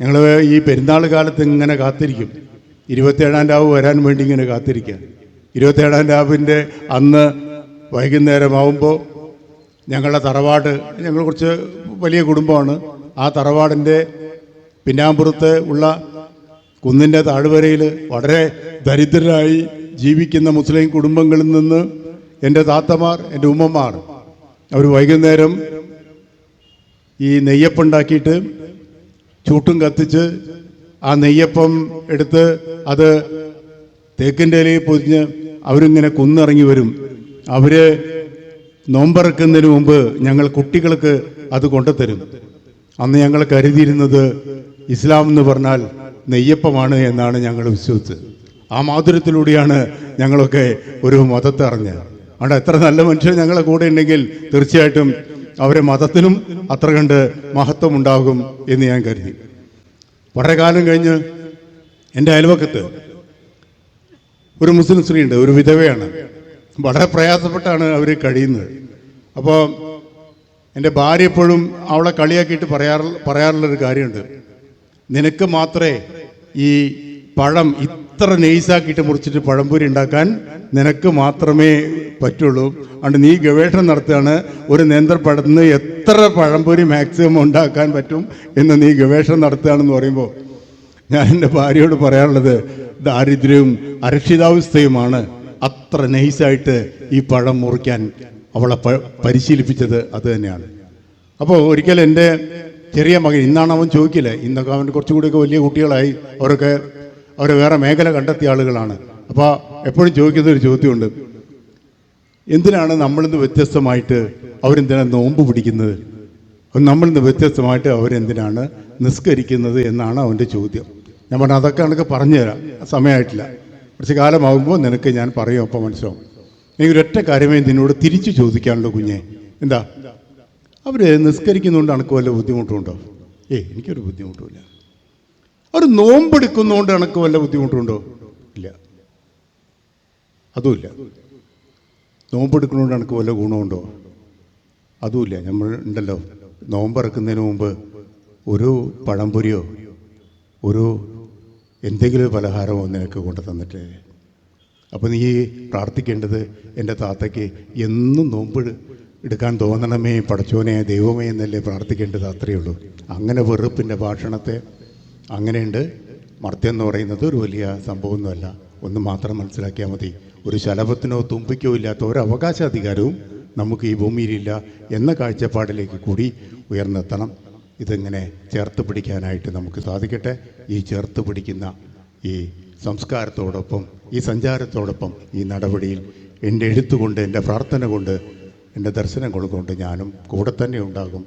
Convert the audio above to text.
ഞങ്ങൾ ഈ പെരുന്നാൾ കാലത്ത് ഇങ്ങനെ കാത്തിരിക്കും. 27-ാം രാവ് വരാൻ വേണ്ടി ഇങ്ങനെ കാത്തിരിക്കുക. 27-ാം രാവിൻ്റെ അന്ന് വൈകുന്നേരമാവുമ്പോൾ ഞങ്ങളുടെ തറവാട്, ഞങ്ങൾ കുറച്ച് വലിയ കുടുംബമാണ്. ആ തറവാടിൻ്റെ പിന്നാമ്പുറത്ത് ഉള്ള കുന്നിൻ്റെ താഴ്വരയിൽ വളരെ ദരിദ്രരായി ജീവിക്കുന്ന മുസ്ലിം കുടുംബങ്ങളിൽ നിന്ന് എൻ്റെ താത്തമാർ, എൻ്റെ ഉമ്മമാർ, അവർ വൈകുന്നേരം ഈ നെയ്യപ്പുണ്ടാക്കിയിട്ട് ചൂട്ടും കത്തിച്ച് ആ നെയ്യപ്പം എടുത്ത് അത് തേക്കിൻ്റെ ഇലയിൽ പൊതിഞ്ഞ് അവരിങ്ങനെ കുന്നിറങ്ങി വരും. അവർ നോമ്പറക്കുന്നതിന് മുമ്പ് ഞങ്ങൾ കുട്ടികൾക്ക് അത് കൊണ്ടുതരും. അന്ന് ഞങ്ങൾ കരുതിയിരുന്നത് ഇസ്ലാം എന്ന് പറഞ്ഞാൽ നെയ്യപ്പമാണ് എന്നാണ് ഞങ്ങൾ വിശ്വസിച്ചത്. ആ മാധുര്യത്തിലൂടെയാണ് ഞങ്ങളൊക്കെ ഒരു മതത്തെ അറിഞ്ഞത്. അതുകൊണ്ട് എത്ര നല്ല മനുഷ്യർ ഞങ്ങളെ കൂടെ ഉണ്ടെങ്കിൽ തീർച്ചയായിട്ടും അവരെ മതത്തിനും അത്ര കണ്ട് മഹത്വം ഉണ്ടാകും എന്ന് ഞാൻ കരുതി. വളരെ കാലം കഴിഞ്ഞ് എൻ്റെ അയൽവക്കത്ത് ഒരു മുസ്ലിം സ്ത്രീയുണ്ട്, ഒരു വിധവയാണ്. വളരെ പ്രയാസപ്പെട്ടാണ് അവർ കഴിയുന്നത്. അപ്പോൾ എൻ്റെ ഭാര്യ എപ്പോഴും അവളെ കളിയാക്കിയിട്ട് പറയാറുള്ളൊരു കാര്യമുണ്ട്, നിനക്ക് മാത്രമേ ഈ പഴം ഇത്ര നെയ്സാക്കിയിട്ട് മുറിച്ചിട്ട് പഴംപൊരി ഉണ്ടാക്കാൻ നിനക്ക് മാത്രമേ പറ്റുള്ളൂ. അതുകൊണ്ട് നീ ഗവേഷണം നടത്തുകയാണ്, ഒരു നേന്ത്രപ്പഴത്തിൽ നിന്ന് എത്ര പഴംപൊരി മാക്സിമം ഉണ്ടാക്കാൻ പറ്റും എന്ന് നീ ഗവേഷണം നടത്തുകയാണെന്ന് പറയുമ്പോൾ ഞാൻ എൻ്റെ ഭാര്യയോട് പറയാറുള്ളത്, ദാരിദ്ര്യവും അരക്ഷിതാവസ്ഥയുമാണ് അത്ര നൈസായിട്ട് ഈ പഴം മുറിക്കാൻ അവളെ പരിശീലിപ്പിച്ചത്. അത് തന്നെയാണ്. അപ്പോൾ ഒരിക്കൽ എൻ്റെ ചെറിയ മകൻ, ഇന്നാണ് അവൻ ചോദിക്കില്ല, ഇന്നൊക്കെ അവൻ കുറച്ചുകൂടിയൊക്കെ വലിയ കുട്ടികളായി, അവർ വേറെ മേഖല കണ്ടെത്തിയ ആളുകളാണ്. അപ്പോൾ എപ്പോഴും ചോദിക്കുന്നൊരു ചോദ്യമുണ്ട്, എന്തിനാണ് നമ്മളിന്ന് വ്യത്യസ്തമായിട്ട് അവരെന്തിനാണ് നോമ്പ് പിടിക്കുന്നത്, നമ്മളിന്ന് വ്യത്യസ്തമായിട്ട് അവരെന്തിനാണ് നിസ്കരിക്കുന്നത് എന്നാണ് അവൻ്റെ ചോദ്യം. ഞാൻ പറഞ്ഞു, അതൊക്കെ എനിക്ക് പറഞ്ഞു തരാം, സമയമായിട്ടില്ല, കുറച്ച് കാലമാകുമ്പോൾ നിനക്ക് ഞാൻ പറയും, അപ്പോൾ മനസ്സിലാവും. എനിക്കൊരൊറ്റ കാര്യമേ നിന്നോട് തിരിച്ചു ചോദിക്കാനുള്ളൂ കുഞ്ഞെ. എന്താ? അവർ നിസ്കരിക്കുന്നതുകൊണ്ട് എനിക്ക് വല്ല ബുദ്ധിമുട്ടുണ്ടോ? എനിക്കൊരു ബുദ്ധിമുട്ടുമില്ല. അവർ നോമ്പെടുക്കുന്നതുകൊണ്ട് എനിക്ക് വല്ല ബുദ്ധിമുട്ടുണ്ടോ? ഇല്ല, അതുമില്ല. നോമ്പെടുക്കുന്നതുകൊണ്ട് എനിക്ക് വല്ല ഗുണമുണ്ടോ? അതുമില്ല. നമ്മൾ ഉണ്ടല്ലോ, നോമ്പെടുക്കുന്നതിന് മുമ്പ് ഒരു പഴംപൊരിയോ ഒരു എന്തെങ്കിലും പലഹാരമോ നിനക്ക് കൊണ്ടു തന്നിട്ട്, അപ്പോൾ നീ പ്രാർത്ഥിക്കേണ്ടത് എൻ്റെ താത്തയ്ക്ക് എന്നും നോമ്പ് എടുക്കാൻ തോന്നണമേ പടച്ചോനെ ദൈവമേ എന്നല്ലേ പ്രാർത്ഥിക്കേണ്ടത്, അത്രയേ ഉള്ളൂ. അങ്ങനെ വെറുപ്പിൻ്റെ ഭാഷണത്തെ അങ്ങനെയുണ്ട്. മർദ്യം എന്ന് പറയുന്നത് ഒരു വലിയ സംഭവമൊന്നുമല്ല. ഒന്ന് മാത്രം മനസ്സിലാക്കിയാൽ മതി, ഒരു ശലഭത്തിനോ തുമ്പിക്കോ ഇല്ലാത്ത ഒരു അവകാശാധികാരവും നമുക്ക് ഈ ഭൂമിയിലില്ല എന്ന കാഴ്ചപ്പാടിലേക്ക് കൂടി ഉയർന്നെത്തണം. ഇതിങ്ങനെ ചേർത്ത് പിടിക്കാനായിട്ട് നമുക്ക് സാധിക്കട്ടെ. ഈ ചേർത്ത് പിടിക്കുന്ന ഈ സംസ്കാരത്തോടൊപ്പം, ഈ സഞ്ചാരത്തോടൊപ്പം, ഈ നടപടിയിൽ എൻ്റെ എഴുത്തുകൊണ്ട്, എൻ്റെ പ്രാർത്ഥന കൊണ്ട്, എൻ്റെ ദർശനം കൊണ്ട് ഞാനും കൂടെ തന്നെ ഉണ്ടാകും.